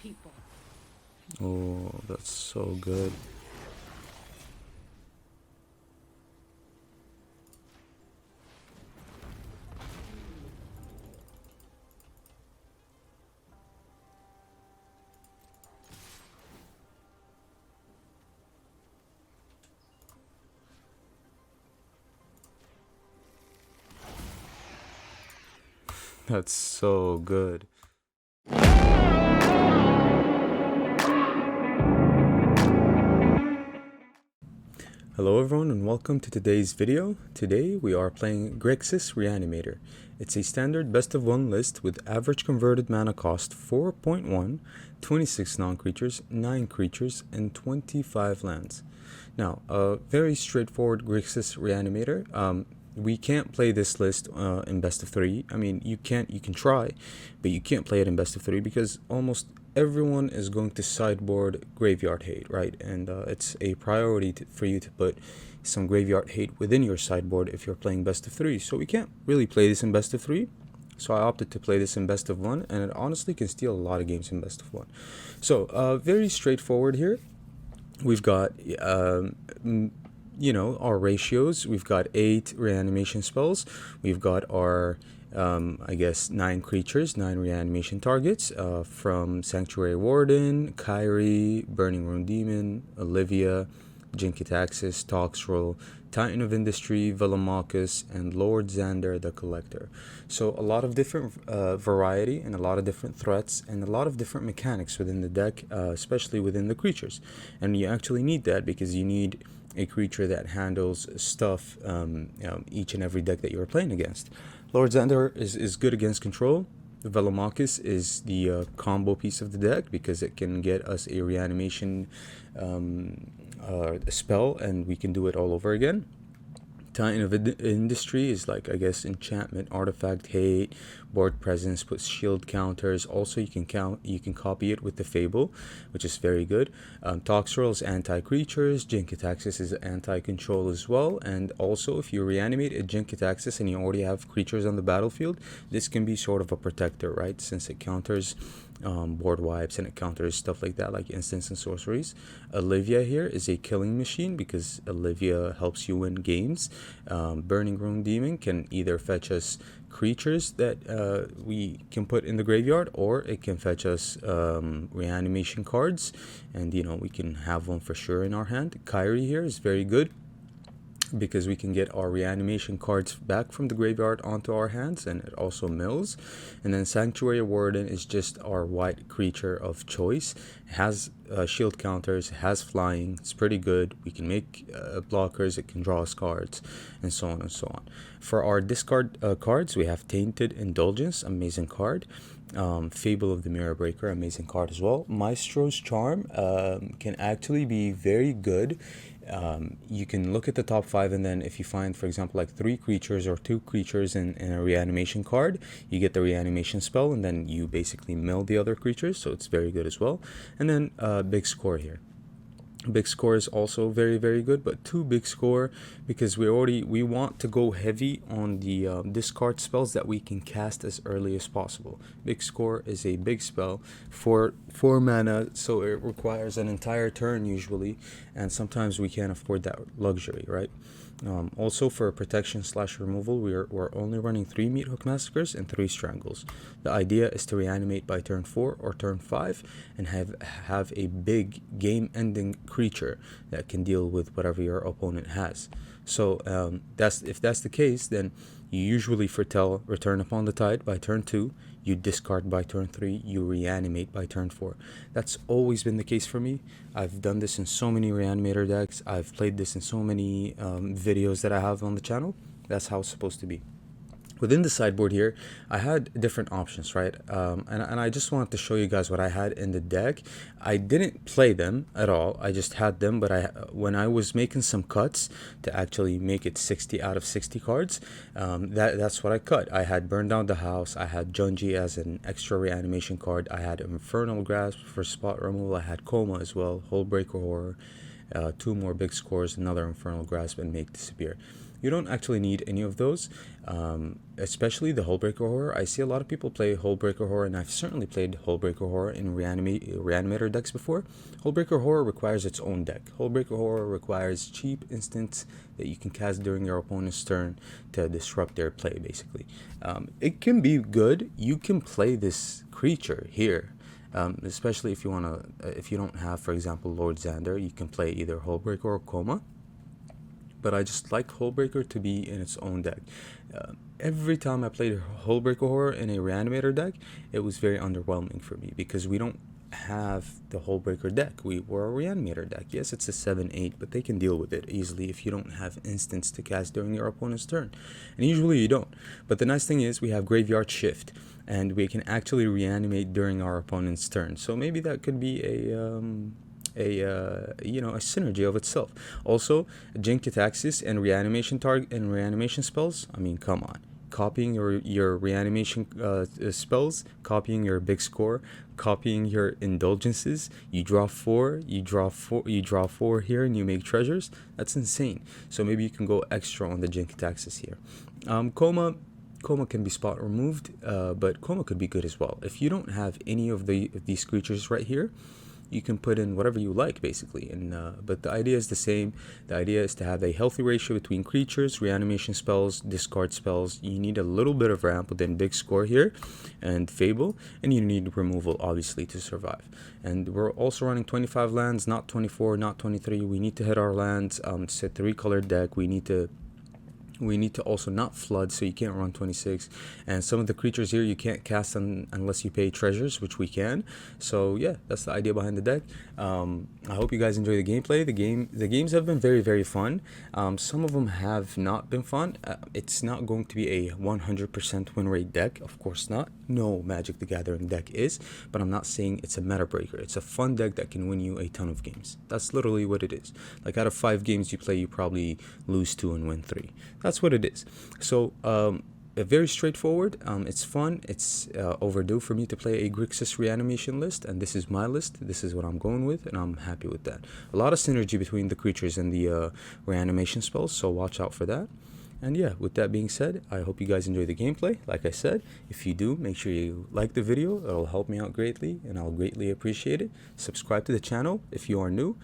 people. Oh, that's so good. That's so good. Hello everyone and welcome to today's video. Today we are playing Grixis Reanimator. It's a standard best of one list with average converted mana cost 4.1, 26 non-creatures, 9 creatures, and 25 lands. Now, a very straightforward Grixis Reanimator. We can't play this list in best of 3. I mean, you can try, but you can't play it in best of 3 because almost everyone is going to sideboard graveyard hate, right? And it's a priority for you to put some graveyard hate within your sideboard if you're playing best of 3. So we can't really play this in best of 3. So I opted to play this in best of 1, and it honestly can steal a lot of games in best of 1. So very straightforward here. We've got our ratios. We've got 8 reanimation spells. We've got our I guess 9 creatures, 9 reanimation targets from Sanctuary Warden, Kyrie, Burning Room Demon, Olivia, Jinkitaxis, Toxrill, Titan of Industry, Velomachus, and Lord Xander the Collector. So a lot of different variety and a lot of different threats and a lot of different mechanics within the deck, especially within the creatures. And you actually need that because you need a creature that handles stuff each and every deck that you're playing against. Lord Xander is good against control. The Velomachus is the combo piece of the deck because it can get us a reanimation spell and we can do it all over again. Titan of Industry is like, I guess, enchantment, artifact, hate, board presence, puts shield counters. Also, you can copy it with the Fable, which is very good. Toxrill is anti-creatures. Jinkitaxis is anti-control as well. And also, if you reanimate a Jinkitaxis and you already have creatures on the battlefield, this can be sort of a protector, right? Since it counters board wipes and it counters stuff like that, like instants and sorceries. Olivia here is a killing machine because Olivia helps you win games. Burning Room Demon can either fetch us creatures that we can put in the graveyard, or it can fetch us reanimation cards, and we can have one for sure in our hand. Kyrie here is very good because we can get our reanimation cards back from the graveyard onto our hands, and it also mills. And then Sanctuary Warden is just our white creature of choice. It has shield counters, it has flying, it's pretty good. We can make blockers, it can draw us cards, and so on and so on. For our discard cards, we have Tainted Indulgence, amazing card. Fable of the Mirror Breaker, amazing card as well. Maestro's Charm can actually be very good. You can look at the top 5, and then if you find, for example, like 3 creatures or 2 creatures in a reanimation card, you get the reanimation spell, and then you basically mill the other creatures, so it's very good as well. And then big score here. Big score is also very, very good, but 2 big score because we want to go heavy on the discard spells that we can cast as early as possible. Big score is a big spell for 4 mana, so it requires an entire turn usually, and sometimes we can't afford that luxury, right? Also for protection / removal, we're only running 3 Meat Hook Massacres and 3 Strangles. The idea is to reanimate by turn 4 or turn 5 and have a big game-ending creature that can deal with whatever your opponent has. So if that's the case, then you usually foretell Return Upon the Tide by turn 2, you discard by turn 3, you reanimate by turn 4. That's always been the case for me. I've done this in so many Reanimator decks. I've played this in so many videos that I have on the channel. That's how it's supposed to be. Within the sideboard here, I had different options, right? And I just wanted to show you guys what I had in the deck. I didn't play them at all. I just had them, but when I was making some cuts to actually make it 60 out of 60 cards, that's what I cut. I had Burn Down the House. I had Junji as an extra reanimation card. I had Infernal Grasp for spot removal. I had Coma as well, Hullbreaker Horror, 2 more big scores, another Infernal Grasp, and Make Disappear. You don't actually need any of those, especially the Hullbreaker Horror. I see a lot of people play Hullbreaker Horror, and I've certainly played Hullbreaker Horror in Reanimator decks before. Hullbreaker Horror requires its own deck. Hullbreaker Horror requires cheap instants that you can cast during your opponent's turn to disrupt their play, basically. It can be good. You can play this creature here. Especially if you if you don't have, for example, Lord Xander, you can play either Hullbreaker or Coma. But I just like Hullbreaker to be in its own deck. Every time I played Hullbreaker Horror in a Reanimator deck, it was very underwhelming for me because we don't have the Hullbreaker deck. We're a Reanimator deck. Yes, it's a 7-8, but they can deal with it easily if you don't have instants to cast during your opponent's turn. And usually you don't. But the nice thing is we have Graveyard Shift, and we can actually reanimate during our opponent's turn. So maybe that could be a synergy of itself. Also, Jinkataxis and Reanimation Target and Reanimation spells. I mean, come on. Copying your Reanimation spells, copying your big score, copying your indulgences. You draw 4 here, and you make treasures. That's insane. So maybe you can go extra on the Jinkataxis here. Coma can be spot removed, but Coma could be good as well. If you don't have any of these creatures right here, you can put in whatever you like, basically. But the idea is the same. The idea is to have a healthy ratio between creatures, reanimation spells, discard spells. You need a little bit of ramp within big score here and Fable, and you need removal, obviously, to survive. And we're also running 25 lands, not 24, not 23. We need to hit our lands. It's a 3-colored deck. We need to also not flood, so you can't run 26. And some of the creatures here you can't cast unless you pay treasures, which we can. So yeah, that's the idea behind the deck. I hope you guys enjoy the gameplay. The games have been very, very fun. Some of them have not been fun. It's not going to be a 100% win rate deck, of course not. No Magic the Gathering deck is, but I'm not saying it's a meta breaker. It's a fun deck that can win you a ton of games. That's literally what it is. Like, out of 5 games you play, you probably lose 2 and win 3. That's what it is. So very straightforward. It's fun. It's overdue for me to play a Grixis reanimation list, and this is my list. This is what I'm going with, and I'm happy with that. A lot of synergy between the creatures and the reanimation spells, so watch out for that. And yeah, with that being said, I hope you guys enjoy the gameplay. Like I said, if you do, make sure you like the video. It'll help me out greatly, and I'll greatly appreciate it. Subscribe to the channel if you are new.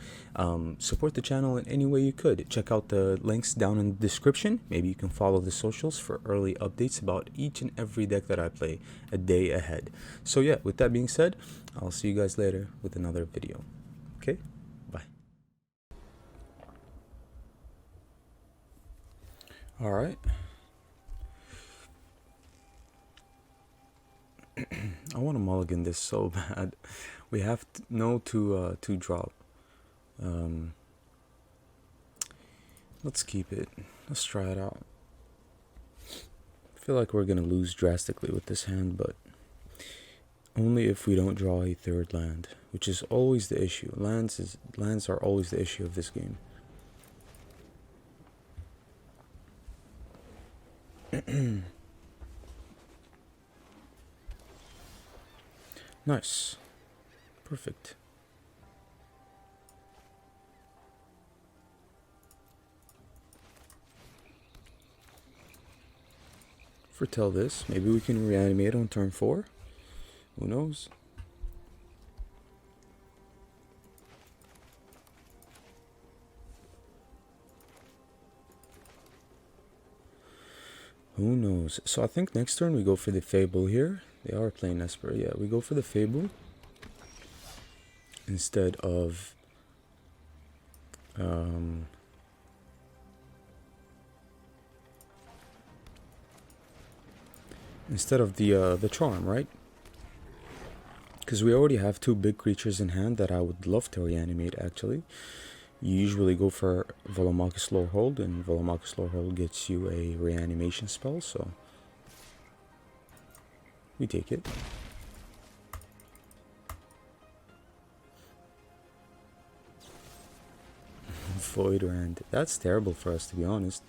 Support the channel in any way you could. Check out the links down in the description. Maybe you can follow the socials for early updates about each and every deck that I play a day ahead. So yeah, with that being said, I'll see you guys later with another video. Okay? Bye. All right. I want to mulligan this so bad. We have no to drop. Let's keep it. Let's try it out. I feel like we're gonna lose drastically with this hand, but only if we don't draw a 3rd land, which is always the issue. Lands are always the issue of this game. Nice. Perfect. Foretell this. Maybe we can reanimate on turn 4. Who knows? Who knows? So I think next turn we go for the Fable here. They are playing Esper. Yeah, we go for the Fable instead of the Charm, right? Because we already have 2 big creatures in hand that I would love to reanimate, actually. You usually go for Velomachus Lorehold, and Velomachus Lorehold gets you a reanimation spell, so we take it. Void Rand. That's terrible for us, to be honest.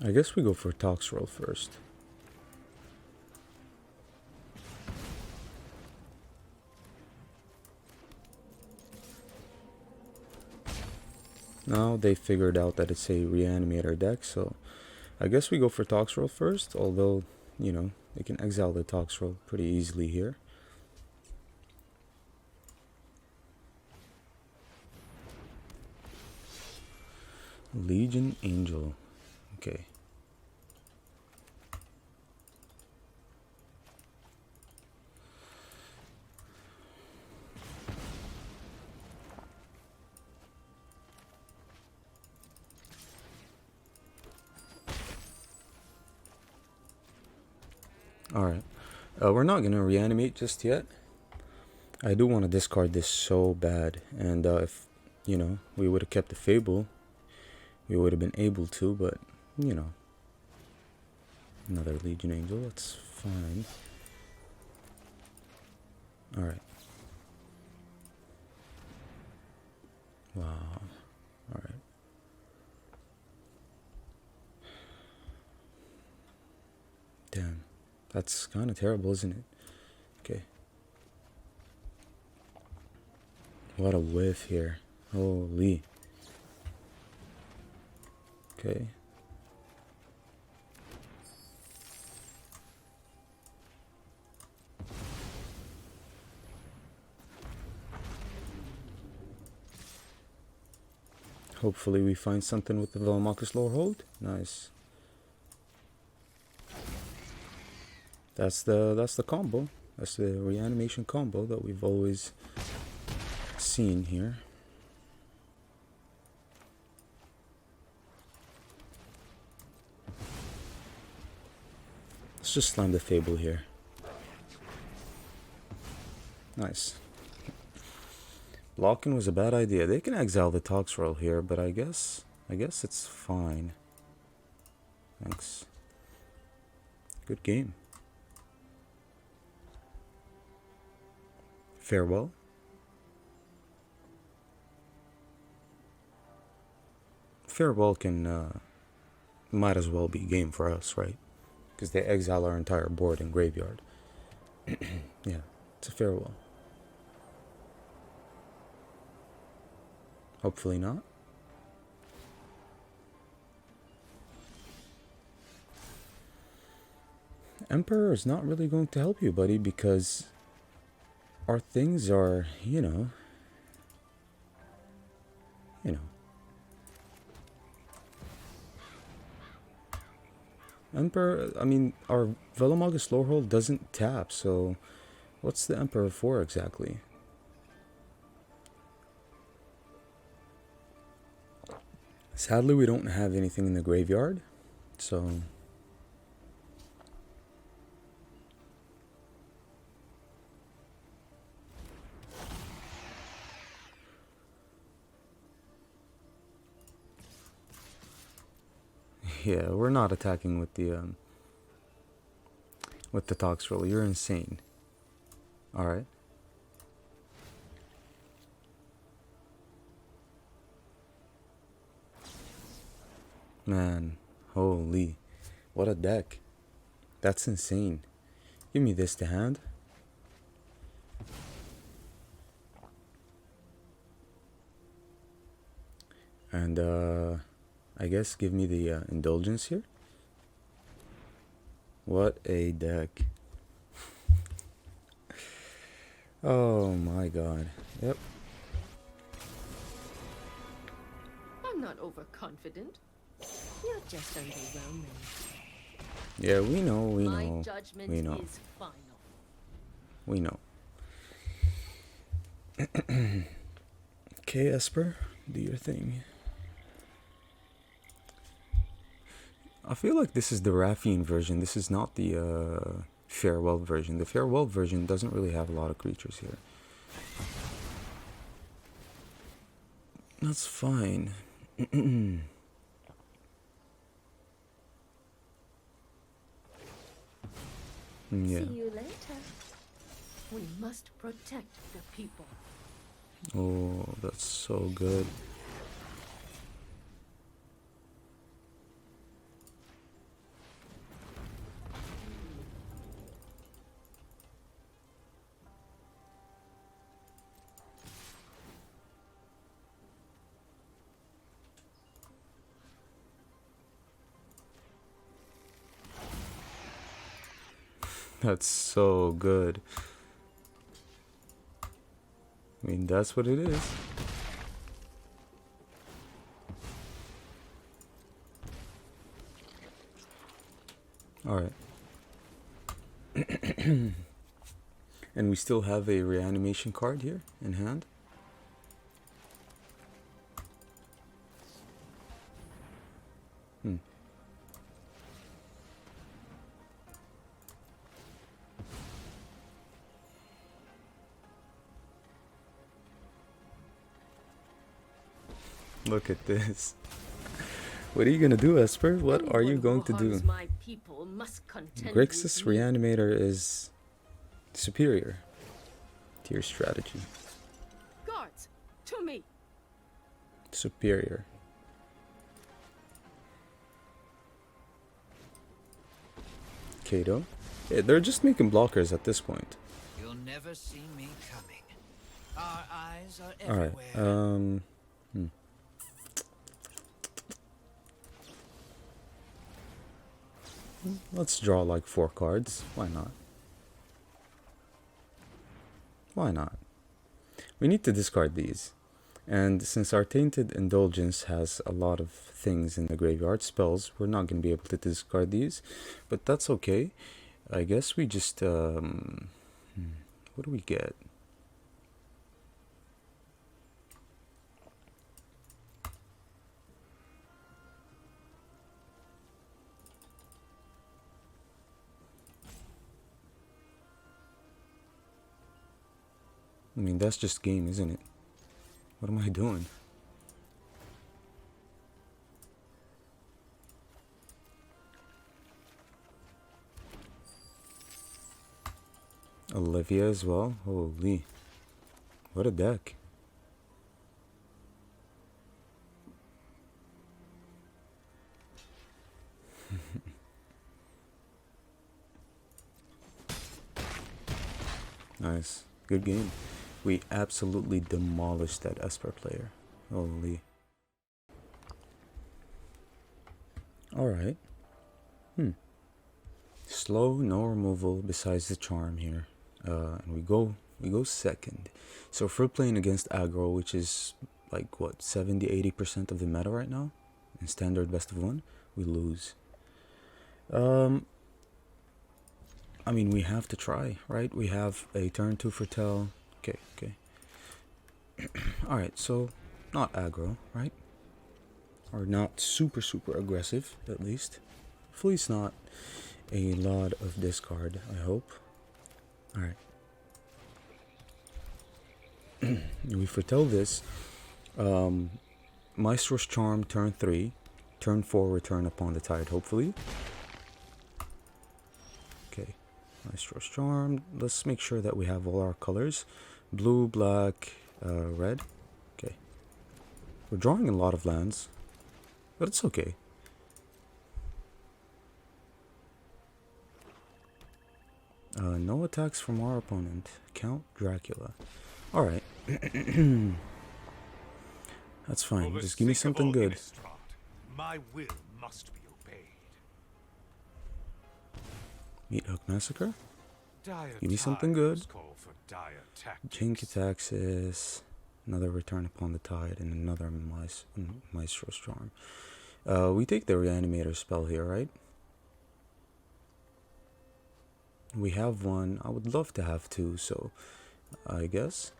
I guess we go for Toxroll first. Now they figured out that it's a Reanimator deck, so I guess we go for Toxrill first, although, you know, they can exile the Toxrill pretty easily here. Legion Angel. Okay. Alright. We're not going to reanimate just yet. I do want to discard this so bad. And if, you know, we would have kept the Fable, we would have been able to, but, you know. Another Legion Angel, that's fine. Alright. Wow. Alright. Damn. That's kind of terrible, isn't it? Okay. What a whiff here. Holy. Okay. Hopefully we find something with the Velomachus Lorehold. Nice. That's the combo. That's the reanimation combo that we've always seen here. Let's just slam the Fable here. Nice. Blocking was a bad idea. They can exile the Toxrill here, but I guess it's fine. Thanks. Good game. Farewell. Farewell can might as well be game for us, right? Because they exile our entire board and graveyard. Yeah, it's a farewell. Hopefully not. Emperor is not really going to help you, buddy, because our things are, you know. Emperor, I mean, our Velomachus Lorehold doesn't tap, so what's the Emperor for exactly? Sadly, we don't have anything in the graveyard, so yeah, we're not attacking with the Toxrill. You're insane. All right. Man, holy, what a deck. That's insane. Give me this to hand. And I guess give me the indulgence here. What a deck. Oh my god. Yep. I'm not overconfident. You're just underwhelming. Yeah, we know. My judgment is final. We know. Okay, Esper, do your thing. I feel like this is the Raffian version. This is not the Farewell version. The Farewell version doesn't really have a lot of creatures here. That's fine. Yeah. See you later. We must protect the people. Oh, that's so good. That's so good. I mean, that's what it is. Alright. And we still have a reanimation card here in hand. Look at this. What are you gonna do, Esper? What are you going to do? My people must contend Grixis with me. Reanimator is superior to your strategy. Guards, to me. Superior. Kato. Yeah, they're just making blockers at this point. You'll never see me coming. Our eyes are Alright, everywhere. Let's draw like 4 cards. Why not? Why not? We need to discard these. And since our Tainted Indulgence has a lot of things in the graveyard, spells, we're not going to be able to discard these. But that's okay. I guess we just... what do we get? I mean, that's just game, isn't it? What am I doing? Olivia as well? Holy. What a deck. Nice. Good game. We absolutely demolished that Esper player. Holy. Alright. Slow, no removal besides the charm here. And we go second. So if we're playing against aggro, which is like what, 70-80% of the meta right now, in standard best of 1, we lose. I mean, we have to try, right? We have a turn 2 foretell. Okay. Alright, so not aggro, right? Or not super aggressive, at least. Hopefully it's not a lot of discard, I hope. Alright. We foretell this. Maestro's Charm, turn 3. Turn 4, return upon the tide, hopefully. Okay. Maestro's Charm. Let's make sure that we have all our colors. Blue, black, red. Okay. We're drawing a lot of lands, but it's okay. No attacks from our opponent. Count Dracula. Alright. That's fine. Just give me something good. My will must be obeyed. Meat Hook Massacre. Dire Give me something good. call for dire tactics. Jinkataxis. Another Return Upon the Tide. And another Maestro's Charm. We take the Reanimator spell here, right? We have one. I would love to have two, so I guess.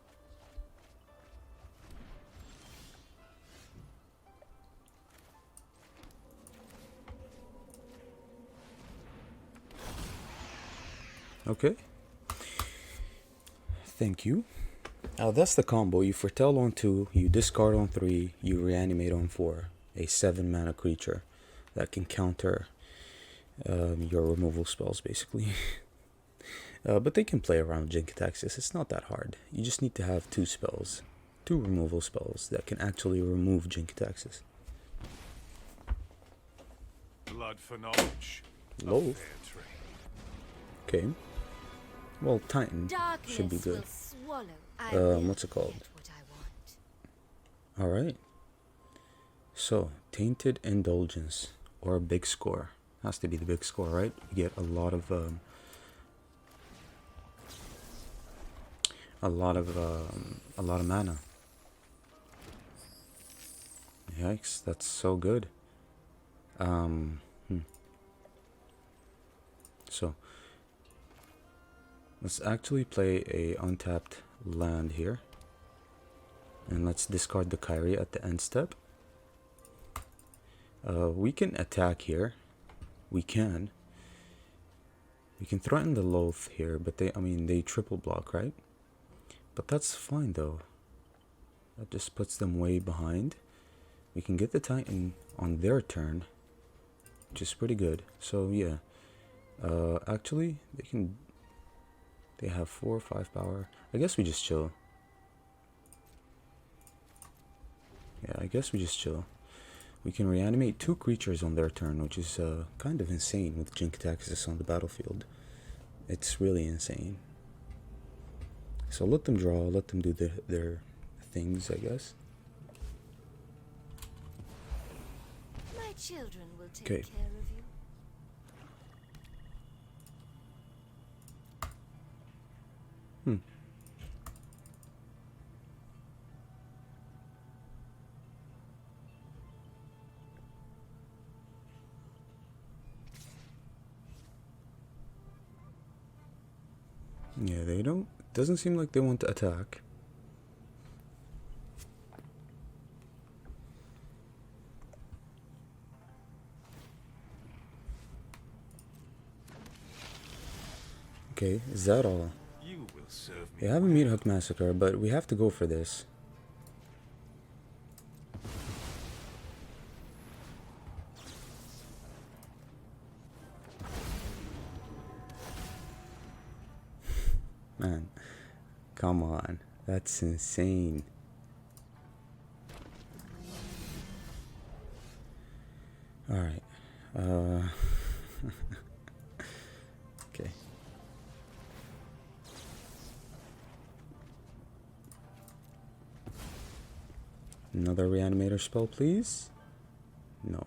Okay. Thank you. That's the combo. You foretell on 2, you discard on 3, you reanimate on 4. A 7 mana creature that can counter your removal spells, basically. But they can play around Jinkataxis. It's not that hard. You just need to have 2 spells. 2 removal spells that can actually remove Jinkataxis. Blood for knowledge. Loaf. Okay. Well, Titan should be good. What's it called? Alright. So, Tainted Indulgence. Or a big score. Has to be the big score, right? We get a lot of a lot of mana. Yikes, that's so good. So let's actually play a untapped land here, and let's discard the Kyrie at the end step. We can attack here. We can threaten the Loath here, but they triple block, right? But that's fine though. That just puts them way behind. We can get the Titan on their turn, which is pretty good. So yeah, actually they have 4 or 5 power. I guess we just chill. Yeah, I guess we just chill. We can reanimate 2 creatures on their turn, which is kind of insane with Jink-Taxis on the battlefield. It's really insane. So let them draw, let them do their things, I guess. My children will take Okay. care of you. Yeah, they don't. Doesn't seem like they want to attack. Okay, is that all? You will serve me. They have a Meat Hook Massacre, but we have to go for this. Man, come on. That's insane. Alright. Okay. Another Reanimator spell, please? No.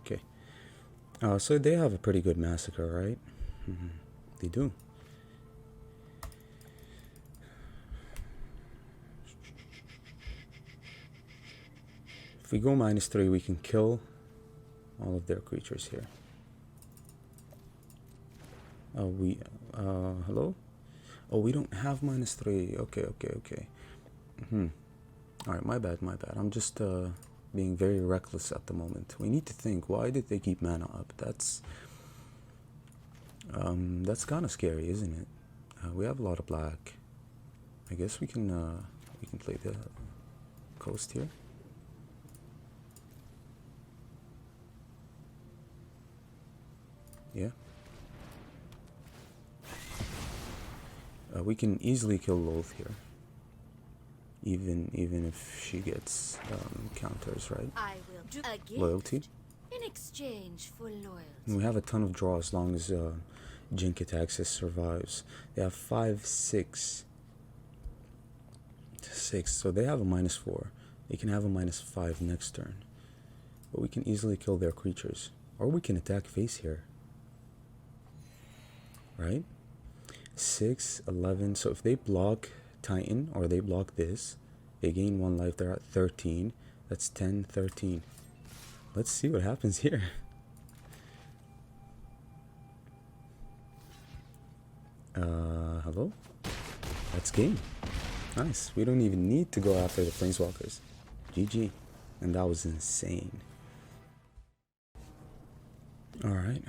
Okay. So they have a pretty good Massacre, right? They do. If we go -3, we can kill all of their creatures here. Hello? Oh, we don't have -3. Okay. Alright, my bad. I'm just being very reckless at the moment. We need to think, why did they keep mana up? That's kind of scary, isn't it? We have a lot of black. I guess we can play the coast here. Yeah. We can easily kill Loath here. Even if she gets counters, right? I will do a gift Loyalty. in exchange for loyalty. And we have a ton of draw as long as Jink-Taxis survives. They have 5, 6, 6. So they have a -4. They can have a -5 next turn. But we can easily kill their creatures. Or we can attack face here. Right? 6, 11. So if they block Titan or they block this, they gain 1 life. They're at 13. That's 10, 13. Let's see what happens here. Hello? That's game. Nice. We don't even need to go after the Planeswalkers. GG. And that was insane. Alright.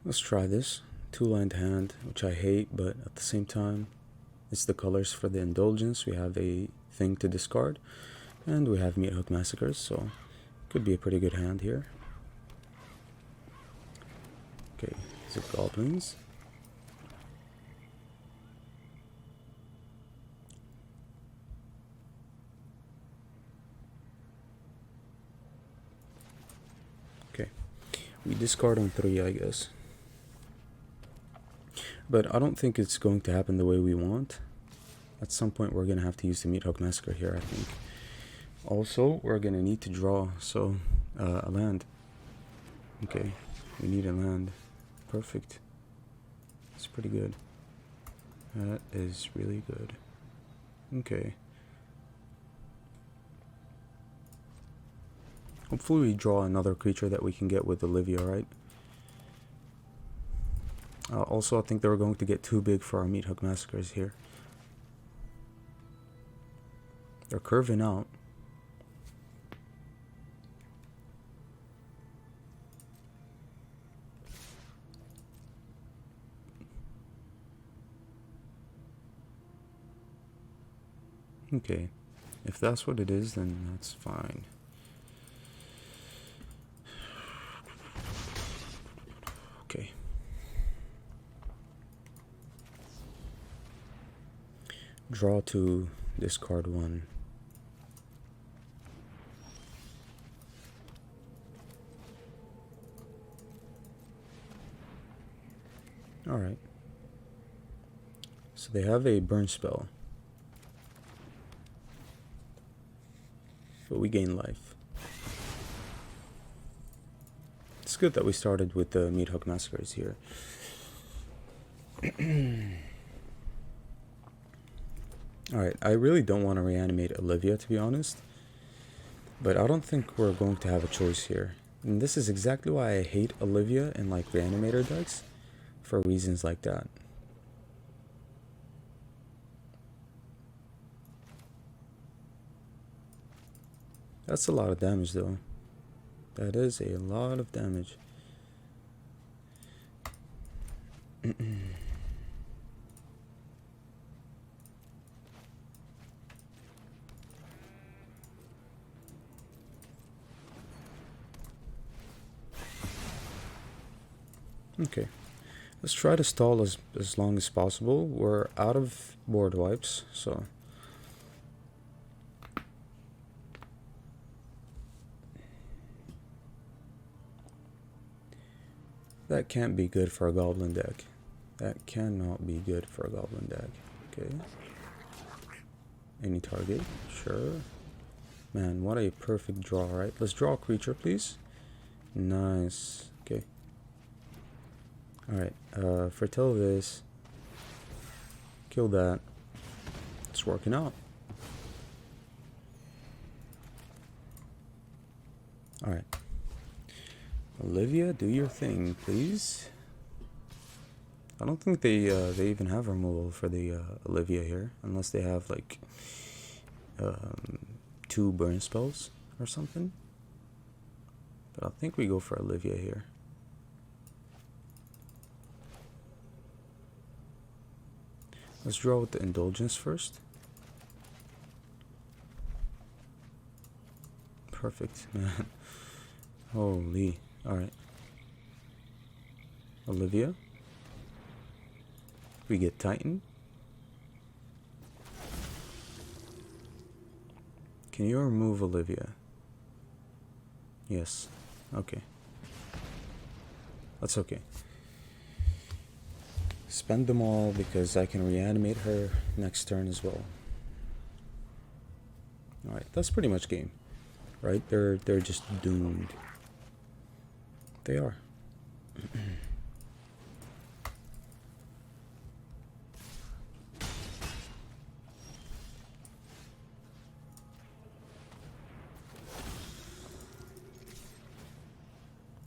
Let's try this. 2-land hand, which I hate, but at the same time, it's the colors for the Indulgence. We have a thing to discard, and we have Meat Hook Massacres, so could be a pretty good hand here. Okay, these are goblins. Okay, we discard on 3, I guess. But I don't think it's going to happen the way we want. At some point we're going to have to use the Meat Hook Massacre here, I think. Also, we're going to need to draw, so a land. Okay, we need a land. Perfect. It's pretty good. That is really good. Okay. Hopefully we draw another creature that we can get with Olivia, right? Also, I think they were going to get too big for our Meathug Massacres here. They're curving out. Okay, if that's what it is, then that's fine. Okay. Draw 2, discard 1. Alright. So they have a burn spell. But we gain life. It's good that we started with the Meathug Massacres here. Alright, I really don't want to reanimate Olivia, to be honest. But I don't think we're going to have a choice here. And this is exactly why I hate Olivia and like Reanimator decks. For reasons like that. That's a lot of damage though. That is a lot of damage. Okay. Let's try to stall as long as possible. We're out of board wipes, so that can't be good for a goblin deck. That cannot be good for a goblin deck. Okay. Any target? Sure. Man, what a perfect draw, right? Let's draw a creature, please. Nice. Okay. Alright, foretell this. Kill that. It's working out. Alright. Olivia, do your thing, please. I don't think they even have removal for the Olivia here, unless they have like 2 burn spells or something. But I think we go for Olivia here. Let's draw with the Indulgence first. Perfect, man. Holy. Alright. Olivia. We get Titan. Can you remove Olivia? Yes. Okay. That's okay. Spend them all because I can reanimate her next turn as well. Alright, that's pretty much game. Right? They're just doomed. They are.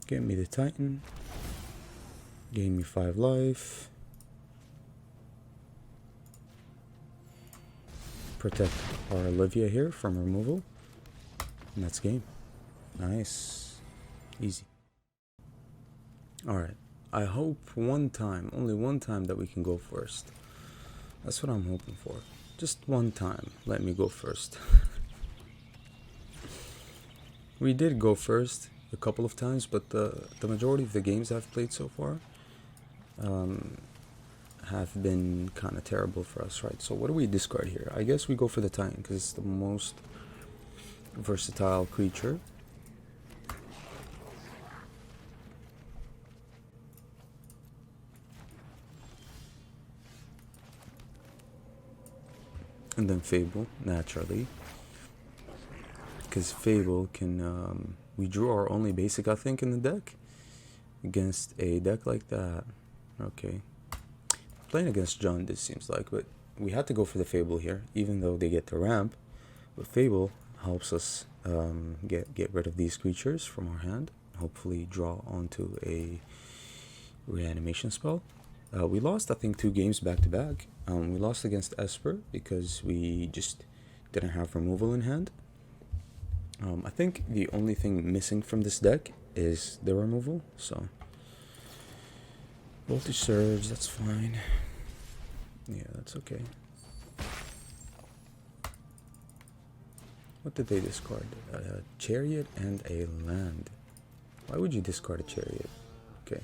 Get me the Titan. Gain me 5 life. Protect our Olivia here from removal. And that's game. Nice. Easy. Alright. I hope one time, only one time, that we can go first. That's what I'm hoping for. Just one time. Let me go first. We did go first a couple of times, but the majority of the games I've played so far have been kind of terrible for us, right? So what do we discard here? I guess we go for the Titan because it's the most versatile creature. And then Fable, naturally. Because Fable can, we drew our only basic, I think, in the deck. Against a deck like that. Okay. playing against John, this seems like, but we had to go for the Fable here, even though they get the ramp. But Fable helps us get rid of these creatures from our hand, hopefully draw onto a reanimation spell. We lost, I think, 2 games back to back. We lost against Esper because we just didn't have removal in hand. I think the only thing missing from this deck is the removal, so Voltage Surge, that's fine. Yeah, that's okay. What did they discard? A Chariot and a land. Why would you discard a Chariot? Okay.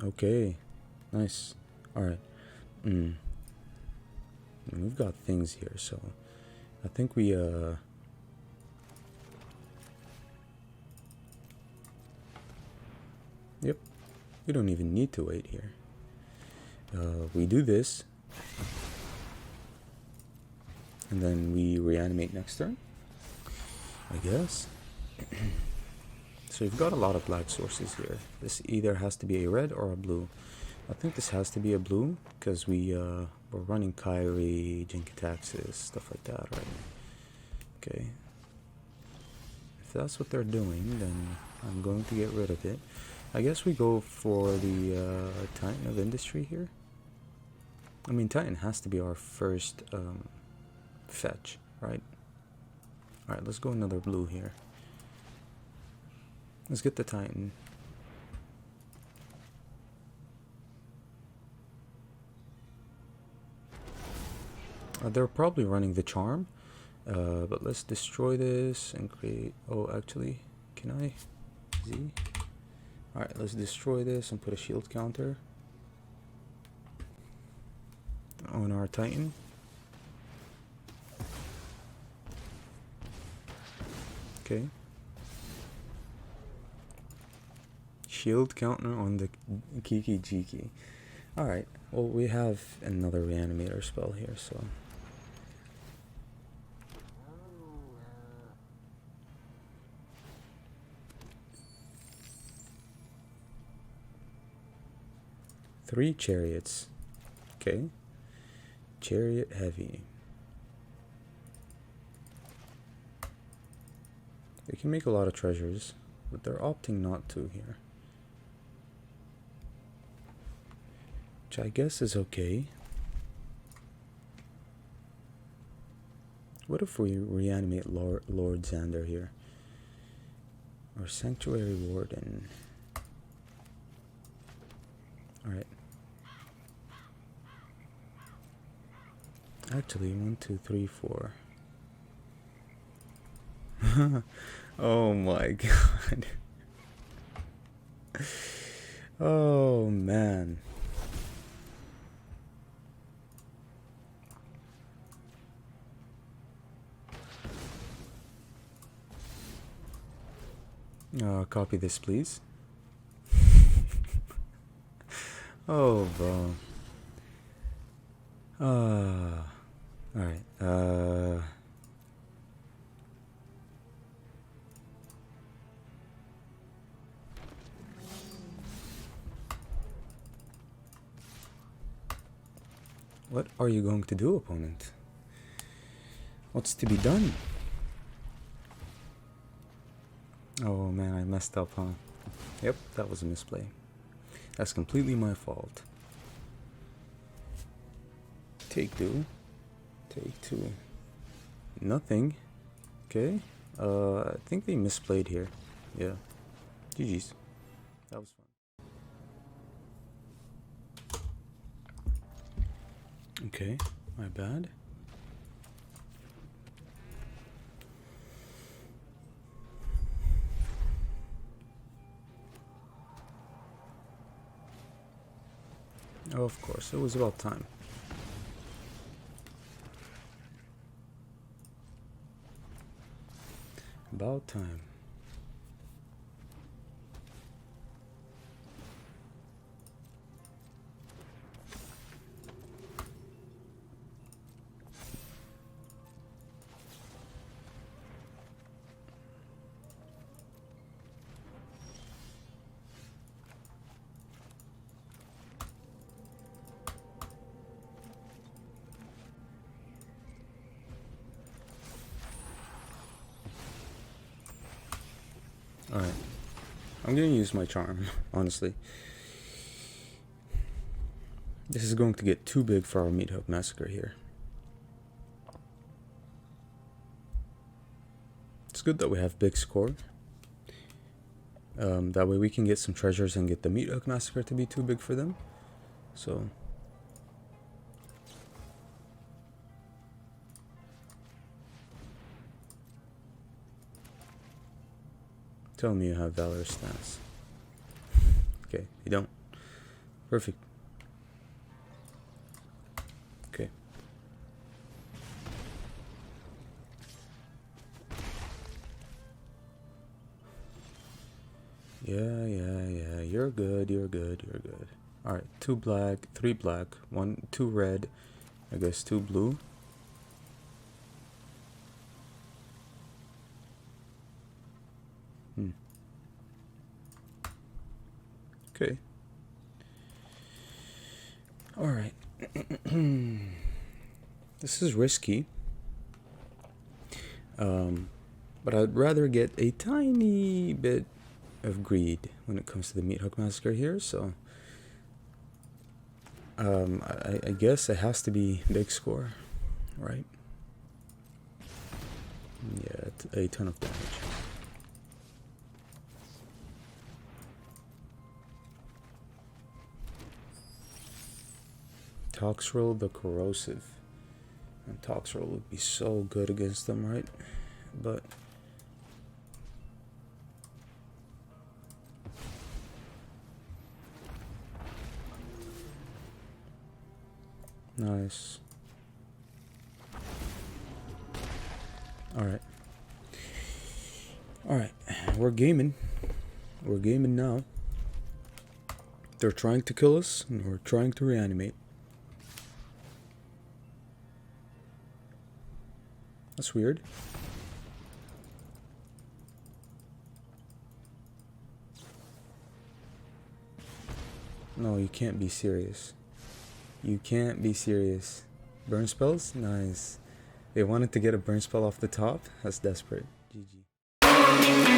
Okay. Nice. Alright. We've got things here, so I think we yep, we don't even need to wait here. We do this, and then we reanimate next turn, I guess. So you've got a lot of black sources here. This either has to be a red or a blue. I think this has to be a blue because we're running Kyrie, Jinkataxis, stuff like that, right? Okay. If that's what they're doing, then I'm going to get rid of it. I guess we go for the Titan of Industry here. I mean, Titan has to be our first fetch, right? Alright, let's go another blue here. Let's get the Titan. They're probably running the Charm, but let's destroy this and create... Oh, actually, can I? Z? Alright, let's destroy this and put a shield counter on our Titan. Okay. Shield counter on the Kiki Jiki. Alright, well, we have another Reanimator spell here, so... Three Chariots. Okay. Chariot heavy. They can make a lot of treasures, but they're opting not to here. Which I guess is okay. What if we reanimate Lord Xander here? Or Sanctuary Warden. Alright. Actually, 1, 2, 3, 4. Oh my god. Oh man. Copy this, please. Oh, bro. Alright. What are you going to do, opponent? What's to be done? Oh man, I messed up, huh? Yep, that was a misplay. That's completely my fault. Take 2. Take 2. Nothing. Okay. I think they misplayed here. Yeah. GG's. That was fun. Okay, my bad. Oh, of course, it was about time. About time. Alright. I'm gonna use my charm, honestly. This is going to get too big for our Meathook Massacre here. It's good that we have big score. That way we can get some treasures and get the Meathook Massacre to be too big for them. So... tell me you have Valor stance. Okay, you don't. Perfect. Okay. Yeah, you're good, you're good. Alright, 2 black, 3 black, 2 red, I guess 2 blue. Okay. Alright. This is risky. But I'd rather get a tiny bit of greed when it comes to the Meathook Massacre here, so I guess it has to be big score, right? Yeah, a ton of damage. Toxrill the Corrosive. And Toxrill would be so good against them, right? But nice. Alright. Alright. We're gaming. We're gaming now. They're trying to kill us, and we're trying to reanimate. That's weird. No, you can't be serious. You can't be serious. Burn spells? Nice. They wanted to get a burn spell off the top? That's desperate. GG.